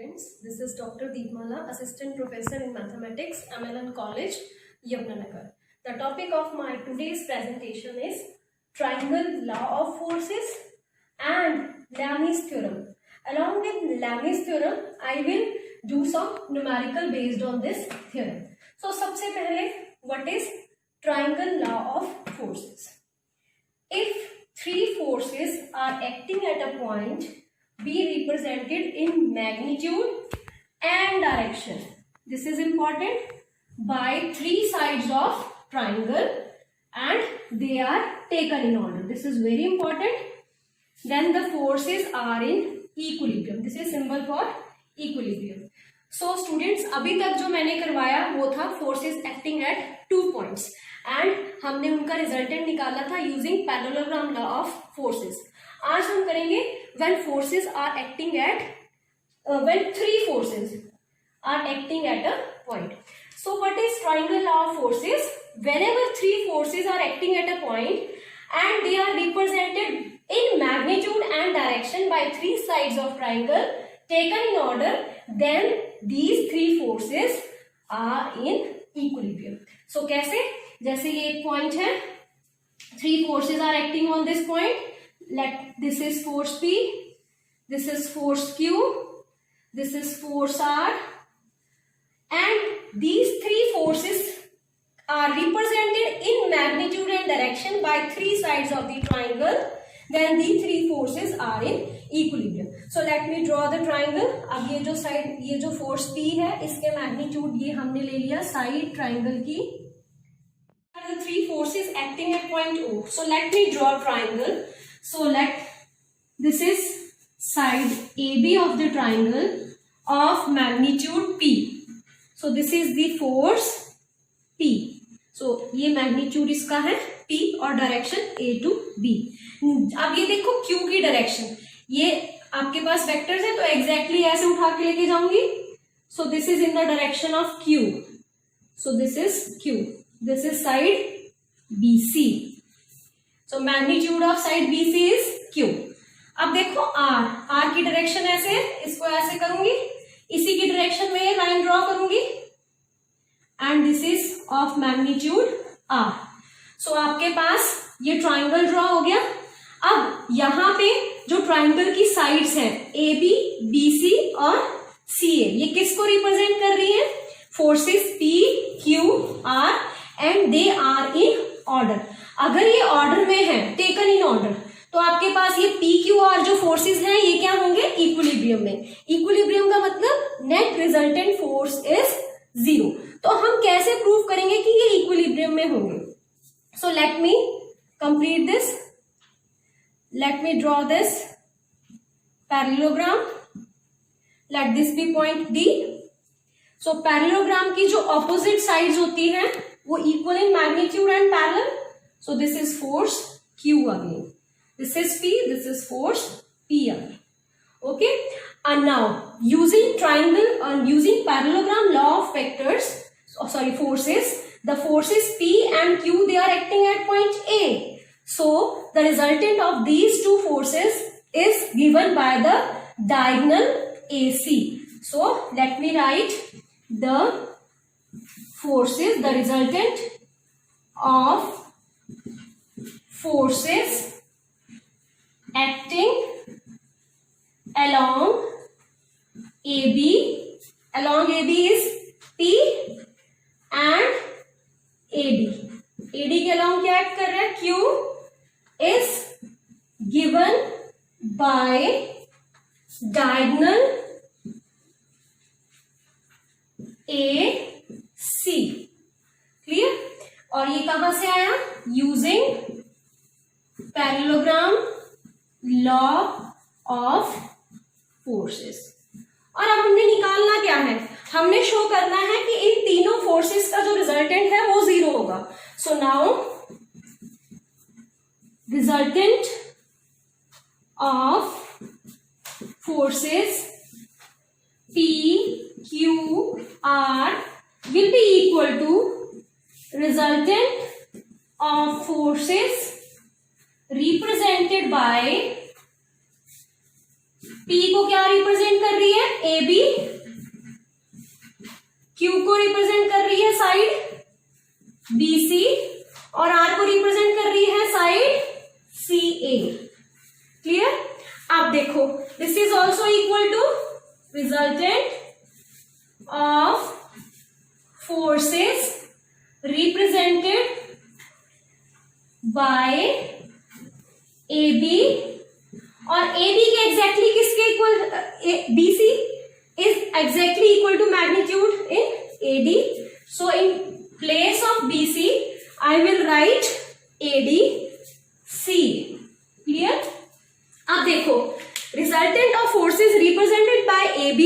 students, this is Dr. Deepmala, Assistant Professor in Mathematics, MLN College, Yamunanagar. The topic of my today's presentation is Triangle Law of Forces and Lami's Theorem. Along with Lami's Theorem, I will do some numerical based on this theorem. So, सबसे पहले, what is Triangle Law of Forces? If three forces are acting at a point, be represented in magnitude and direction. This is important, by three sides of triangle and they are taken in order. This is very important. Then the forces are in equilibrium. This is symbol for equilibrium. So students, अभी तक जो मैंने करवाया वो था forces acting at 2 points and हमने उनका resultant निकाला था using parallelogram law of forces. आज हम करेंगे when forces are acting at when three forces are acting at a point. So what is triangle law of forces? Whenever three forces are acting at a point and they are represented in magnitude and direction by three sides of triangle taken in order, then these three forces are in equilibrium. So कैसे? जैसे ये एक point है, three forces are acting on this point. Let this is force P, this is force Q, this is force R, and these three forces are represented in magnitude and direction by three sides of the triangle. Then these three forces are in equilibrium. So let me draw the triangle. अब ये जो side, ये जो force P है, इसके magnitude ये हमने ले लिया side triangle की. The three forces acting at point O. So let me draw a triangle. So this is side AB of the triangle of magnitude P. So this is the force P. So ये magnitude इसका है P और direction A to B. अब ये देखो Q की direction, ये आपके पास vectors है तो exactly ऐसे उठा के लेके जाऊंगी. So this is in the direction of Q. So this is Q. This is side BC. So magnitude of side BC is Q. अब देखो R की डायरेक्शन ऐसे, इसको ऐसे करूंगी, इसी की डायरेक्शन में लाइन ड्रॉ करूंगी and this is of magnitude R. सो आपके पास ये ट्राइंगल ड्रॉ हो गया. अब यहाँ पे जो ट्राइंगल की साइड्स हैं AB, BC और CA, ये किसको रिप्रेजेंट कर रही है? Forces P, Q, R and they are in order. अगर ये ऑर्डर में है, टेकन इन ऑर्डर, तो आपके पास ये पी क्यू आर जो फोर्सेस हैं ये क्या होंगे? इक्विलिब्रियम में. इक्विलिब्रियम का मतलब नेट रिजल्टेंट फोर्स इज 0. तो हम कैसे प्रूव करेंगे कि ये इक्विलिब्रियम में होंगे? So let me complete this. Let me draw this parallelogram. Let this be point D. So parallelogram की जो ऑपोजिट साइड्स होती हैं वो equal in magnitude and parallel. So this is force Q again. This is P. This is force P again. Okay. And now using triangle and using parallelogram law of vectors, forces. The forces P and Q, they are acting at point A. So the resultant of these two forces is given by the diagonal AC. So let me write the forces, the resultant of forces acting along AB. Along AB is P and AD. AD के along क्या act कर रहा है? Q is given by diagonal AC. Clear? और ये कहां से आया? Using parallelogram law of forces. और अब हमने निकालना क्या है? हमने शो करना है कि इन तीनों फोर्सेस का जो रिजल्टेंट है वो 0 होगा. So now resultant of forces P, Q, R will be equal to resultant of forces represented by P को क्या रिप्रेजेंट कर रही है? AB resultant of forces represented by AB, और AB के एग्जैक्टली किसके equal, BC is exactly equal to magnitude in AD. So in place of BC I will write ADC. Clear? अब देखो resultant of forces represented bye AB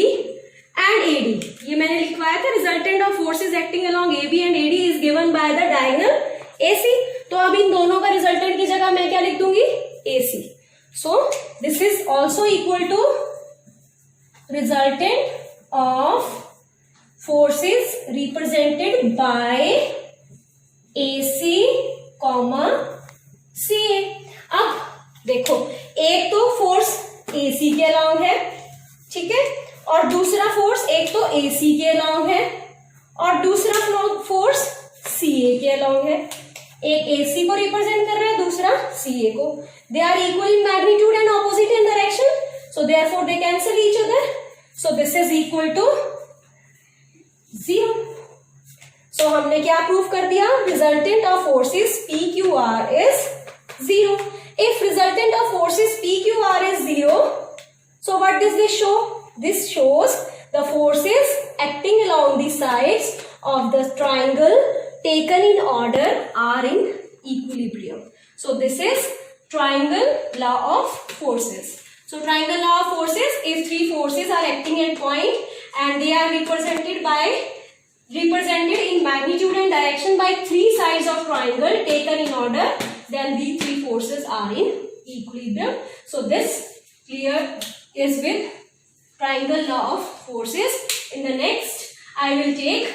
and AD, ये मैंने लिखवाया था, resultant of forces acting along AB and AD is given by the diagonal AC. तो अब इन दोनों का रिजल्टेंट की जगह मैं क्या लिख दूंगी, AC. So this is also equal to resultant of forces represented by AC comma CA. अब देखो एक तो फोर्स AC के अलाउंग है, ठीक है, और दूसरा फोर्स एक तो AC के अलाउंग है और दूसरा फोर्स CA के अलाउंग है. एक AC को रिप्रेजेंट कर रहा है, दूसरा CA को. They are equal in magnitude and opposite in direction, so therefore they cancel each other. So this is equal to 0. सो हमने क्या प्रूव कर दिया, resultant of forces PQR is 0. If resultant of forces PQR is 0, so what does this show? This shows the forces acting along the sides of the triangle taken in order are in equilibrium. So this is triangle law of forces. So triangle law of forces, if three forces are acting at point and they are represented in magnitude and direction by three sides of triangle taken in order, then these three forces are in equilibrium. So this clear is with triangle law of forces. In the next I will take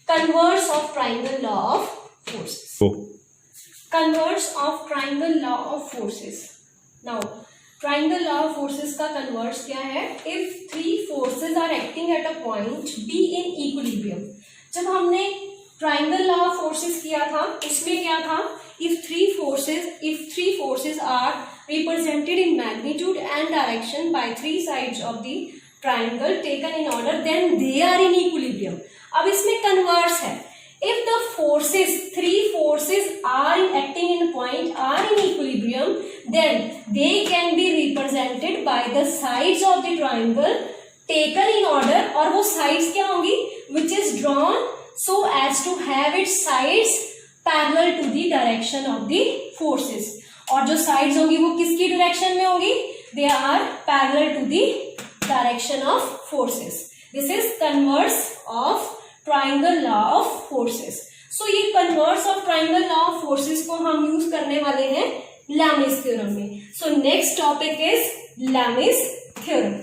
converse of triangle law of forces. Converse of triangle law of forces. Now triangle law of forces का converse क्या है, if three forces are acting at a point B in equilibrium. जब हमने triangle law of forces किया था उसमें क्या था, if three forces are represented in magnitude and direction by three sides of the triangle taken in order, then they are in equilibrium. अब इसमें converse है, if the three forces are acting in point are in equilibrium, then they can be represented by the sides of the triangle taken in order. और वो sides क्या होंगी, which is drawn so as to have its sides parallel to the direction of the forces. और जो sides होंगी वो किसकी direction में होंगी, they are parallel to the direction of forces. This is converse of triangle law of forces. So ये converse of triangle law of forces को हम use करने वाले हैं Lami's theorem में. So next topic is Lami's theorem.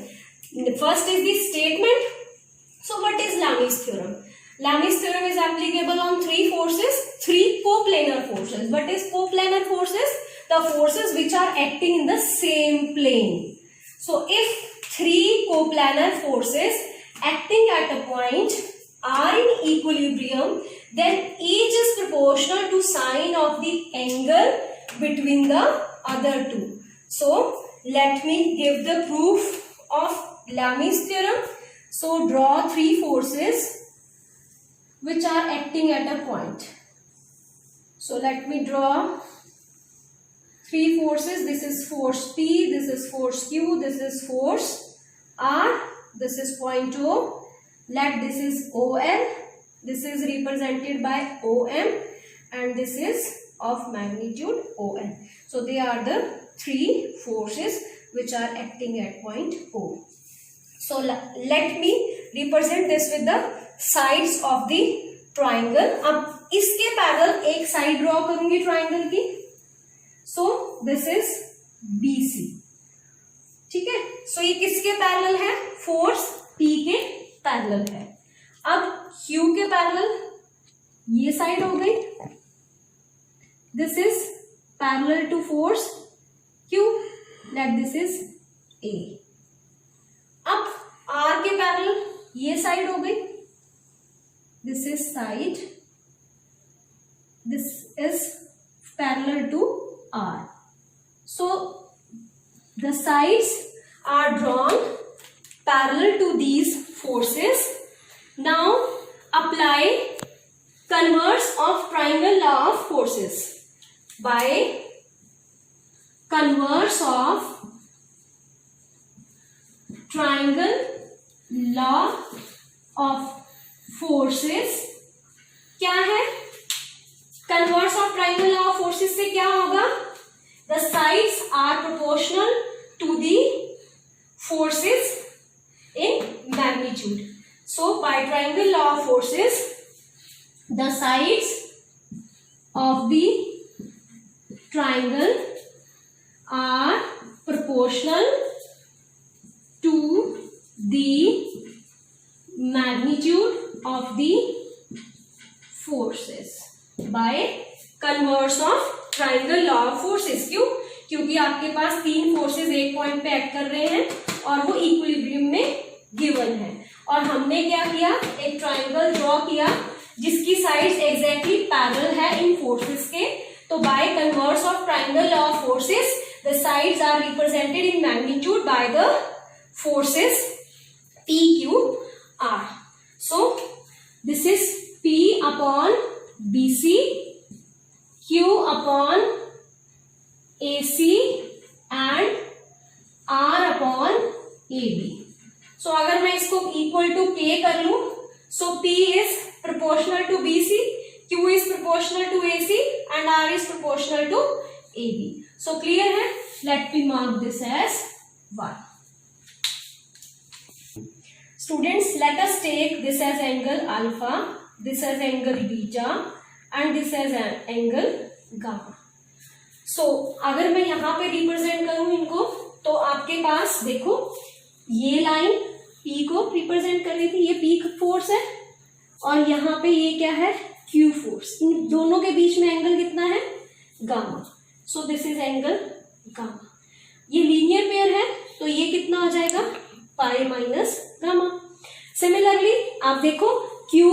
First is the statement. So what is Lami's theorem? Lami's theorem is applicable on three forces, three coplanar forces. What is coplanar forces? The forces which are acting in the same plane. So if three coplanar forces acting at a point are in equilibrium, then each is proportional to sine of the angle between the other two. So let me give the proof of Lami's theorem. So draw three forces which are acting at a point. So let me draw three forces. This is force P, this is force Q, this is force R, this is point O. Let this is OL, this is represented by OM, and this is of magnitude ON. So they are the three forces which are acting at point O. So let me represent this with the sides of the triangle. अब इसके parallel एक side draw करूंगी triangle की. So this is BC. ठीक है. So ये किसके parallel है, फोर्स P के पैरेलल है. अब Q के पैरेलल ये साइड हो गई. This is parallel to force Q. Let this is A. अब R के पैरेलल ये साइड हो गई. This is side. This is parallel to R. So the sides are drawn parallel to these forces. Now apply converse of triangle law of forces. By converse of triangle law of forces, क्या है? converse of triangle law of forces से क्या होगा? The sides are proportional to the forces in magnitude. So by triangle law of forces, the sides of the triangle are proportional to the magnitude of the forces. By converse of triangle law of forces. क्यों? क्योंकि आपके पास तीन forces एक point पे act कर रहे हैं और वो इक्विलिब्रियम में गिवन है. और हमने क्या किया? एक ट्राइंगल ड्रॉ किया जिसकी साइड्स एग्जैक्टली पैरेलल है इन फोर्सेस के. तो by converse of triangle law of forces the sides are represented in magnitude by the forces P, Q, R. So this is P upon BC, Q upon AC and R upon AB. So अगर मैं इसको equal to K कर लूं, so P is proportional to BC, Q is proportional to AC and R is proportional to AB. So clear है? Let me mark this as 1. Students, let us take this as angle alpha, this as angle beta and this as angle gamma. So अगर मैं यहाँ पे represent करूं इनको, तो आपके पास देखो ये लाइन P को रिप्रेजेंट कर रही थी, ये P फोर्स है और यहाँ पे ये क्या है? Q force. इन दोनों के बीच में एंगल कितना है? Gamma. So this is angle gamma. ये लीनियर पेयर है तो ये कितना हो जाएगा? पाई माइनस गामा. सिमिलरली आप देखो Q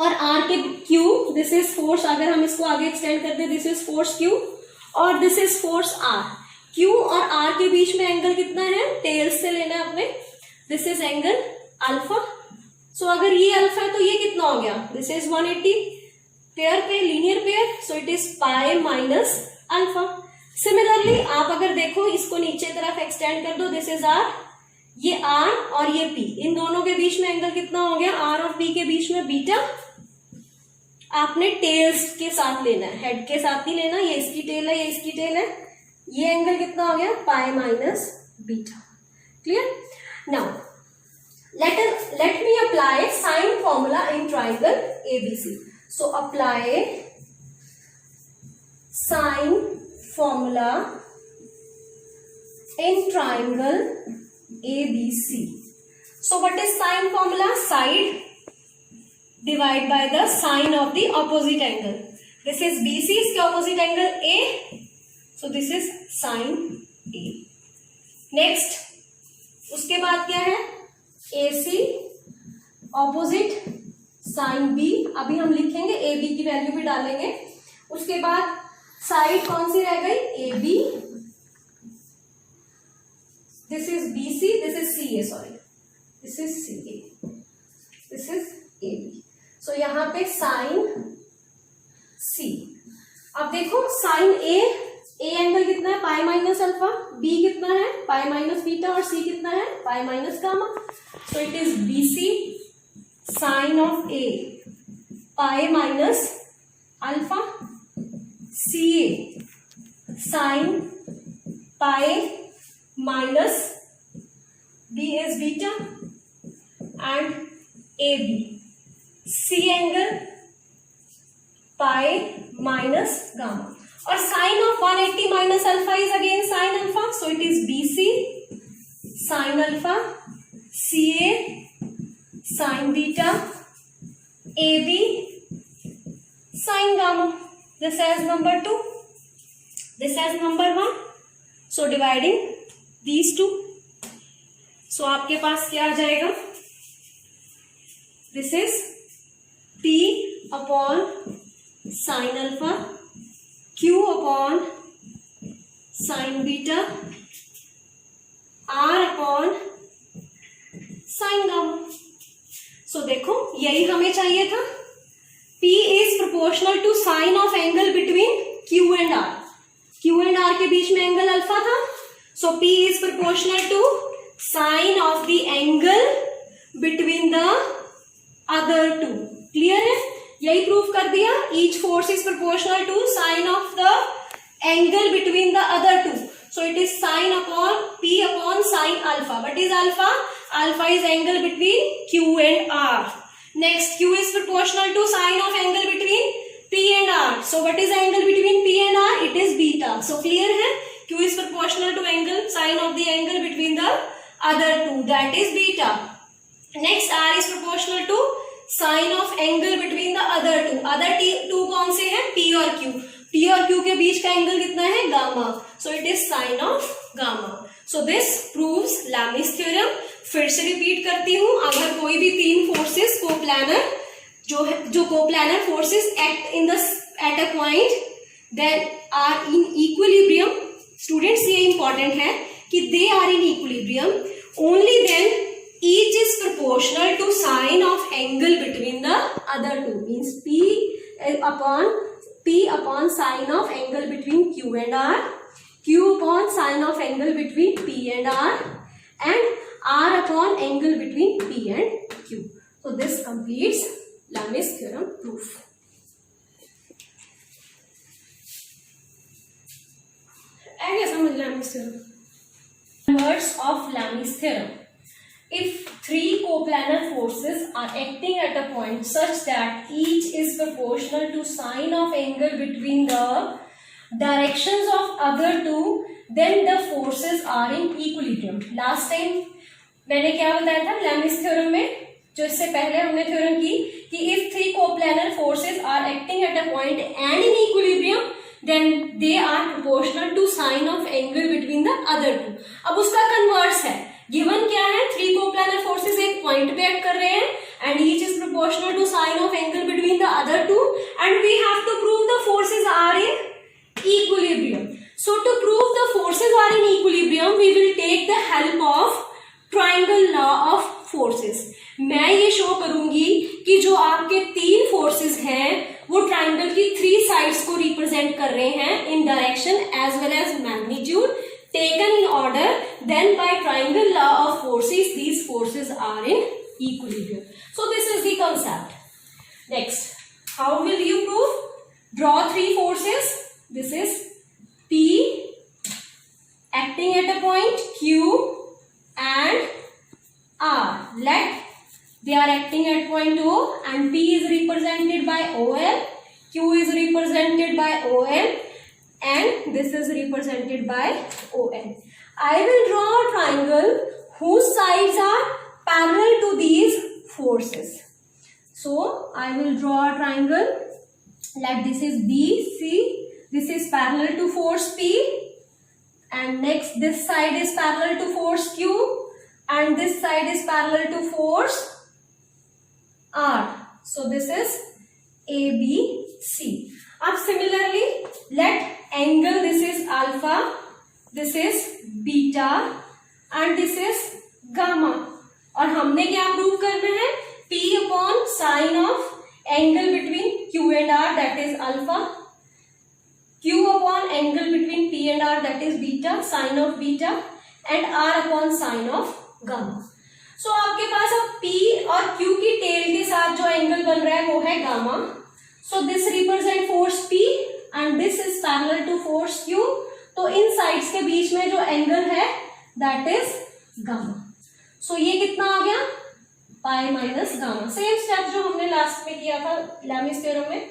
और R के Q, दिस इज फोर्स. अगर हम इसको आगे एक्सटेंड करते हैं, दिस इज फोर्स Q और this is force R. Q और R के बीच में एंगल कितना है? टेल्स से लेना है अपने. This is angle alpha. So अगर ये अल्फा है तो ये कितना हो गया? This is 180. पेयर पे linear pair, so it is pi minus alpha. Similarly आप अगर देखो इसको नीचे तरफ एक्सटेंड कर दो, दिस इज R, ये R और ये P, इन दोनों के बीच में एंगल कितना हो गया? R और P के बीच में बीटा. आपने टेल्स के साथ लेना है, हेड के साथ नहीं लेना. ये इसकी टेल है, ये इसकी टेल है. ये एंगल कितना हो गया? पाई minus beta. Clear? Now let me apply sine formula in triangle ABC. So apply sine formula in triangle ABC. So what is sine formula? Side divide by the sine of the opposite angle. This is BC, इसके opposite angle A. So this is sine A. Next, उसके बाद क्या है? AC opposite sine B. अभी हम लिखेंगे AB की value भी डालेंगे. उसके बाद साइड कौन सी रह गई? AB. This is BC, this is CA, sorry. This is CA. This is AB. So यहाँ पे साइन C. अब देखो साइन A एंगल कितना है? Pi minus alpha. B कितना है? Pi minus beta. और C कितना है? Pi minus gamma. So it is BC sine of A pi minus alpha. CA sine pi minus B is beta and AB C angle pi minus gamma. और sine of 180 minus alpha is again sine alpha, so it is BC sine alpha, CA sine beta, AB sine gamma. This has number 2, this has number 1. So dividing these two, so आपके पास क्या आ जाएगा? This is P upon sin alpha, Q upon sin beta, R upon sine gamma. So देखो यही हमें चाहिए था। P is proportional to sine of angle between Q and R। Q and R के बीच में एंगल अल्फा था। So P is proportional to sine of the angle between the other two. Clear है? यही प्रूफ कर दिया। Each force is proportional to sine of the angle between the other two. So it is sin upon P upon sin alpha. What is alpha? Alpha is angle between Q and R. Next, Q is proportional to sine of angle between P and R. So what is angle between P and R? It is beta. So clear है? Q is proportional to angle sine of the angle between the other two. That is beta. Next, R is proportional to sine of angle between the other two. Other two कौन से हैं? P और Q. P और Q के बीच का angle कितना है? Gamma. So it is sin of gamma. So this proves Lami's theorem. फिर से रिपीट करती हूँ, अगर कोई भी तीन फोर्सेस कोप्लानर जो coplanar forces act in the at a point then are in equilibrium. Students ये इंपॉर्टेंट है कि they are in equilibrium only then each is proportional to sine of angle between the other two. Means P upon sine of angle between Q and R, Q upon sine of angle between P and R, and R upon angle between P and Q. So this completes Lami's theorem proof. आगे समझ Lami's theorem. Inverse of Lami's theorem. If three coplanar forces are acting at a point such that each is proportional to sine of angle between the directions of other two, then the forces are in equilibrium. Last time मैंने क्या बताया था Lami's theorem में, जो इससे पहले हमने theorem की कि if three coplanar forces are acting at a point and in equilibrium, then they are proportional to sine of angle between the other two. अब उसका कन्वर्स है। गिवन क्या है? थ्री कोप्लानर फोर्सेस एक पॉइंट पे act कर रहे हैं and each is proportional to sine of angle between the other two and we have to prove the forces are in equilibrium. So to prove the forces are in equilibrium we will take the help of triangle law of forces. मैं ये show करूंगी कि जो आपके तीन forces हैं वो triangle की थ्री साइड्स को रिप्रेजेंट कर रहे हैं in direction as well as magnitude taken in order. Then by triangle law of forces these forces are in equilibrium. So this is the concept. Next, how will you prove? Draw three forces. This is P acting at a point Q and R. Let they are acting at point O and P is represented by OL, Q is represented by OL and this is represented by ON. I will draw a triangle whose sides are parallel to these forces. So I will draw a triangle. Let this is BC. This is parallel to force P, and next this side is parallel to force Q, and this side is parallel to force R. So this is ABC. Now similarly, let angle, this is alpha, this is beta and this is gamma. और हमने क्या prove करना है? P upon sine of angle between Q and R, that is alpha. Q upon angle between P and R, that is beta, sine of beta, and R upon sine of gamma. So आपके पास अब P और Q की tell के साथ जो angle बन रहा है वो है gamma. So this represent force P and this is parallel to force Q. तो इन साइड्स के बीच में जो एंगल है that is gamma. So ये कितना आ गया? पाई माइनस गामा. सेम स्टेप जो हमने लास्ट में किया था Lami's theorem में.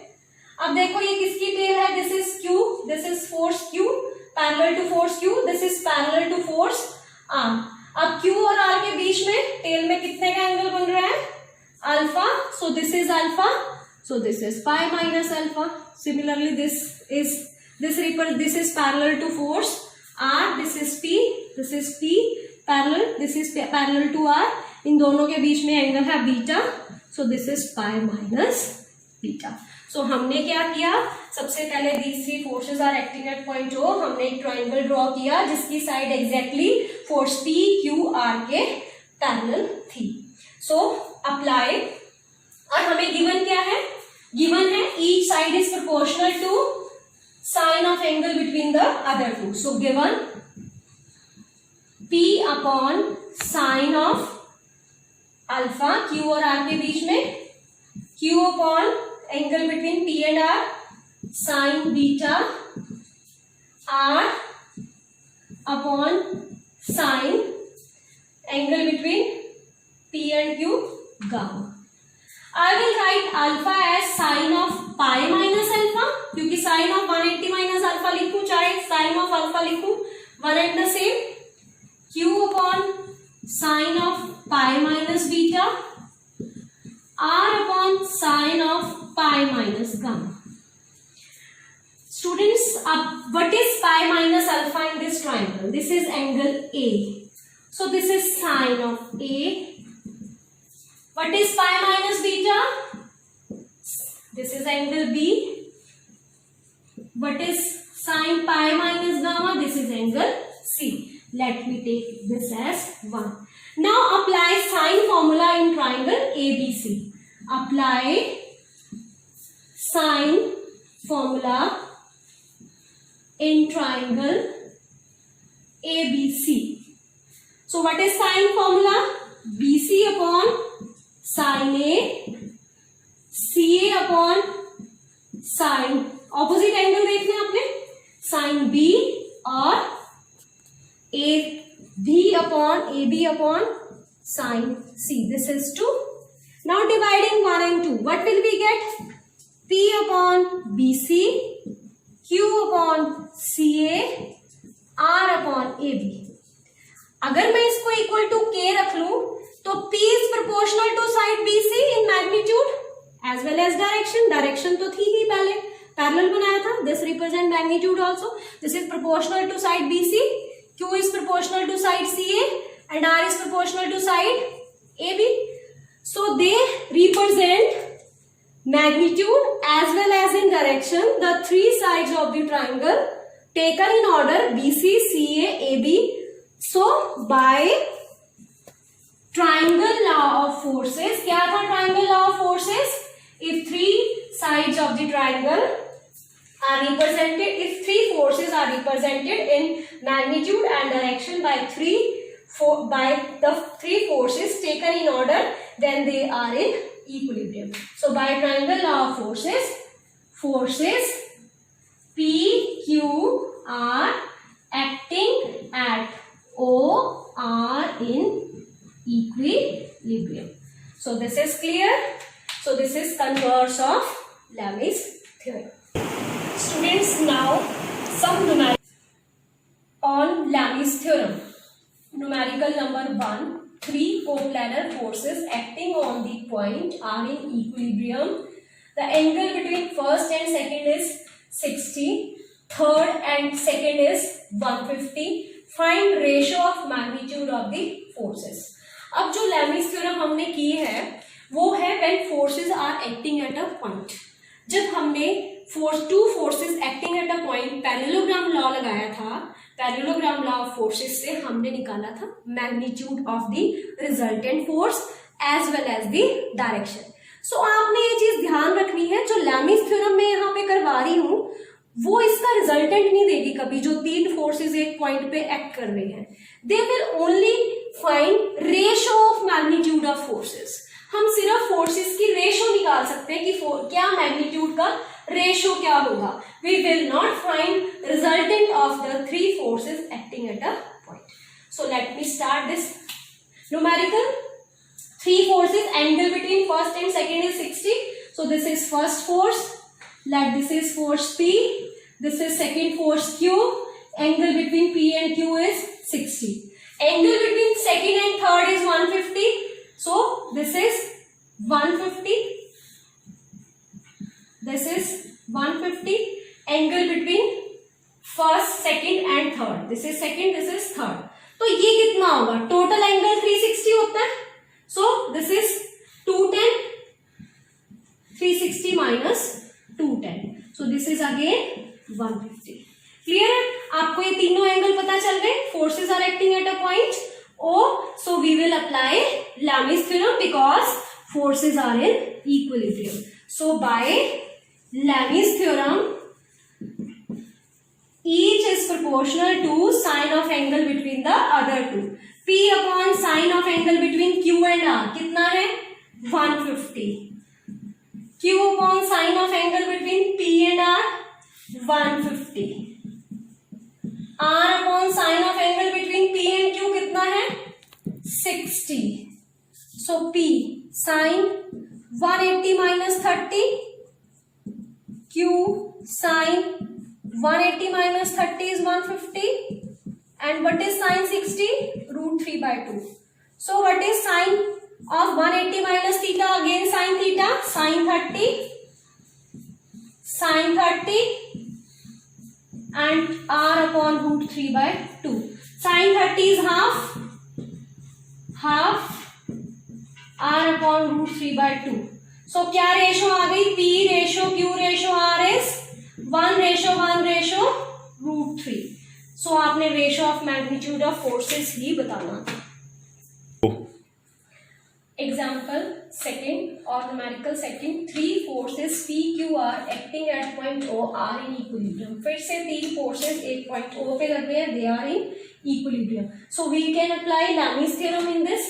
अब देखो ये किसकी टेल है? This is Q, this is force Q, parallel to force Q, this is parallel to force R. अब Q और R के बीच में टेल में कितने का एंगल बन रहा है? Alpha. So this is alpha. So this is pi minus alpha. Similarly, this is parallel to force R. This is P parallel. This is parallel to R. इन दोनों के बीच में एंगल है beta. So this is pi minus beta. So हमने क्या किया? सबसे पहले these three forces are acting at point O. हमने एक ट्राइंगल ड्रॉ किया जिसकी side exactly force P Q R के पैरेलल थी। सो अप्लाई, और हमें गिवन क्या है, गिवन है each side is proportional to sine of angle between the other two. So given P upon sine of alpha, Q और R के बीच में, Q upon angle between P and R, sine beta, R upon sine angle between P and Q, gamma. I will write alpha as sin of pi minus alpha, क्योंकि sin of 180 minus alpha लिखूं चाहे sin of alpha लिखूं, one and the same। Q upon sin of pi minus beta, R upon sin of pi minus gamma। Students, what is pi minus alpha in this triangle? This is angle A. So this is sin of A. What is pi minus beta? This is angle B. What is sin pi minus gamma? This is angle C. Let me take this as 1. Now apply sine formula in triangle ABC. Apply sine formula in triangle ABC. So what is sine formula? BC upon sin A, CA upon sin, opposite angle देखना है आपने, sin B, और AB upon sin C. This is 2. Now dividing 1 and 2, what will we get? P upon BC, Q upon CA, R upon AB. अगर मैं इसको equal to K रख लूं तो P is proportional to side BC in magnitude as well as direction. Direction तो थी ही पहले, parallel बनाया था. This represent magnitude also. This is proportional to side BC. Q is proportional to side CA and R is proportional to side AB. So they represent magnitude as well as in direction, the three sides of the triangle taken in order BC, CA, AB. So by triangle law of forces, क्या था triangle law of forces? If three sides of the triangle are represented, if three forces are represented in magnitude and direction by the three forces taken in order, then they are in equilibrium. So by triangle law of forces P, Q, R acting at O are in equilibrium. So this is clear. So this is converse of Lami's theorem. Students, now some numerical on Lami's theorem. Numerical number 1. Three coplanar forces acting on the point are in equilibrium. The angle between first and second is 60. Third and second is 150. Find ratio of magnitude of the forces. अब जो Lami's theorem हमने की है वो है when forces are acting at a point. जब हमने two forces acting at a point parallelogram law लगाया था, parallelogram law of forces से हमने निकाला था magnitude of the resultant force as well as the direction. So आपने ये चीज ध्यान रखनी है, जो Lami's theorem में यहाँ पे करवा रही हूँ वो इसका रिजल्टेंट नहीं देगी कभी, जो तीन फोर्सेस एक पॉइंट पे एक्ट कर रहे हैं. They will only find ratio of magnitude of forces. हम सिर्फ फोर्सेस की रेशो निकाल सकते हैं कि क्या मैग्नीट्यूड का रेशो क्या होगा. We will not find resultant of the three forces acting at a point. So let me start this numerical. Three forces, angle between first and second is 60. So this is first force. Like this is force P, this is second force Q. Angle between P and Q is 60. Angle between second and third is 150. So this is 150. This is 150. Angle between first, second and third. This is second, this is third. तो ये कितना होगा? Total angle 360 होता है. So this is 210. 360 minus 210. So this is again 150. Clear है? आपको ये तीनों एंगल पता चल गए. Forces are acting at a point O. So we will apply Lami's theorem because forces are in equilibrium. So by Lami's theorem, each is proportional to sine of angle between the other two. P upon sine of angle between Q and R कितना है 150. Q upon sine of angle between P and R 150. R upon sine of angle between P and Q कितना है 60. So P sine 180 minus 30. Q sine 180 minus 30 is 150. And what is sine 60? Root 3 by 2. So what is sine of 180 minus theta? Again sine theta. Sine 30. Sine 30. And R upon root 3 by 2. Sine 30 is half. Half. R upon root 3 by 2. So क्या ratio आ गई? P ratio Q ratio R is 1 ratio root 3. So आपने ratio of magnitude of forces ही बताना. Example second or numerical second, three forces P Q R acting at point O are in equilibrium. फिर से तीन forces एक point O पे लग रहे हैं, they are in equilibrium. So we can apply Lami's theorem in this,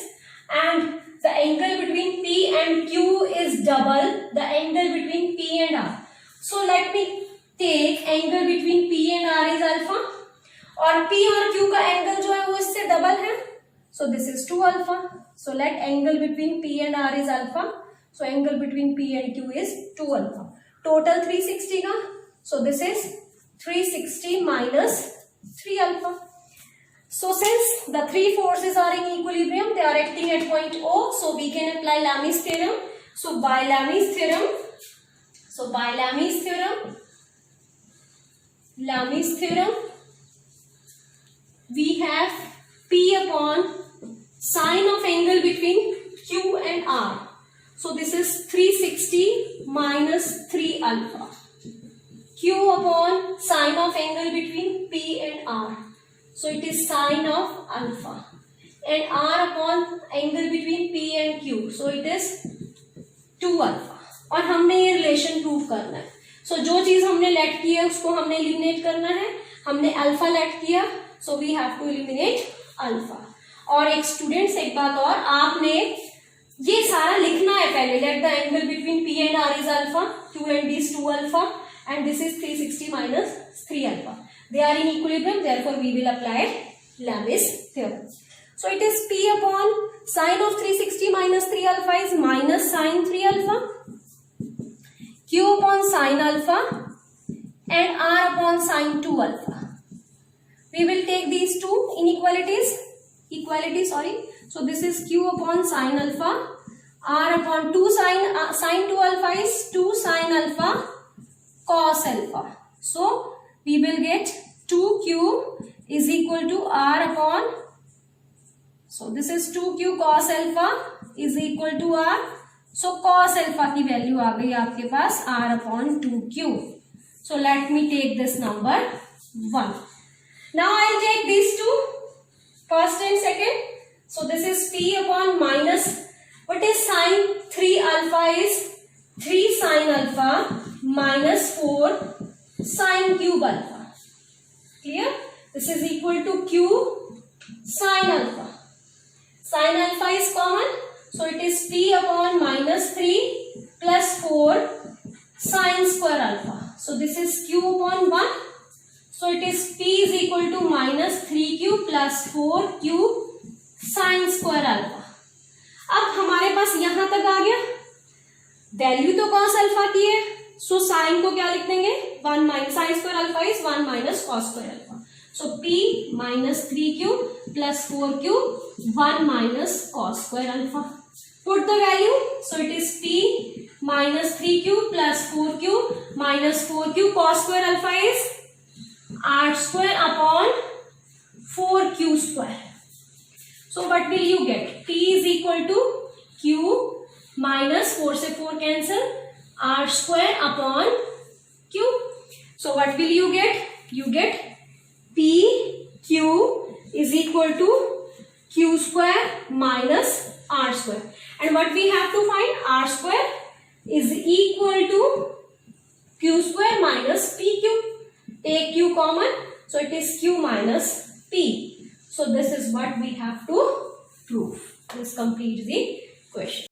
and the angle between P and Q is double the angle between P and R. So let me take angle between P and R is alpha, और P और Q का angle जो है वो इससे double है. So this is 2 alpha. So let angle between P and R is alpha. So angle between P and Q is 2 alpha. Total 360 का. So this is 360 minus 3 alpha. So since the three forces are in equilibrium, they are acting at point O. So we can apply Lami's theorem. So by Lami's theorem, we have P upon sine of angle between Q and R. So this is 360 minus 3 alpha. Q upon sine of angle between P and R. So it is sine of alpha. And R upon angle between P and Q. So it is 2 alpha. और हमने ये relation prove करना है. So जो चीज हमने late की है उसको हमने एलिमिनेट करना है. हमने अल्फा लेट किया, so we have to eliminate alpha. और एक स्टूडेंट्स एक बात और, आपने ये सारा लिखना है पहले. Let the angle between P and R is alpha, Q and D is 2 alpha, and this is 360 minus 3 alpha. They are in equilibrium, therefore we will apply Lami's theorem. So it is P upon sine of 360 minus 3 alpha is minus sine 3 alpha. Q upon sine alpha and R upon sine 2 alpha. We will take these two inequalities. So this is Q upon sine alpha. R upon 2 sine 2 alpha is 2 sine alpha cos alpha. So we will get 2Q is equal to R upon. So this is 2Q cos alpha is equal to R. So cos alpha की value आ गई आपके पास R upon 2Q. So let me take this number 1. Now I'll take these two, first and second. So this is P upon minus, what is sine 3 alpha is 3 sine alpha minus 4 sine cube alpha. Clear? This is equal to Q sine alpha. Sine alpha is common. So it is P upon minus 3 plus 4 sine square alpha. So this is Q upon 1. So it is P is equal to minus 3Q plus 4Q sine square alpha. अब हमारे पास यहां तक आ गया. Value तो cos alpha की है. So sign को क्या लिख देंगे? 1 minus sine square alpha is 1 minus cos square alpha. So P minus 3Q plus 4Q 1 minus cos square alpha. Put the value. So it is P minus 3Q plus 4Q minus 4Q cos square alpha is R square upon 4Q square. So what will you get? P is equal to Q minus 4 से 4 cancel, R square upon Q. So what will you get? You get P Q is equal to Q square minus R square. And what we have to find? R square is equal to Q square minus PQ. Take Q common. So it is Q minus P. So this is what we have to prove. This completes the question.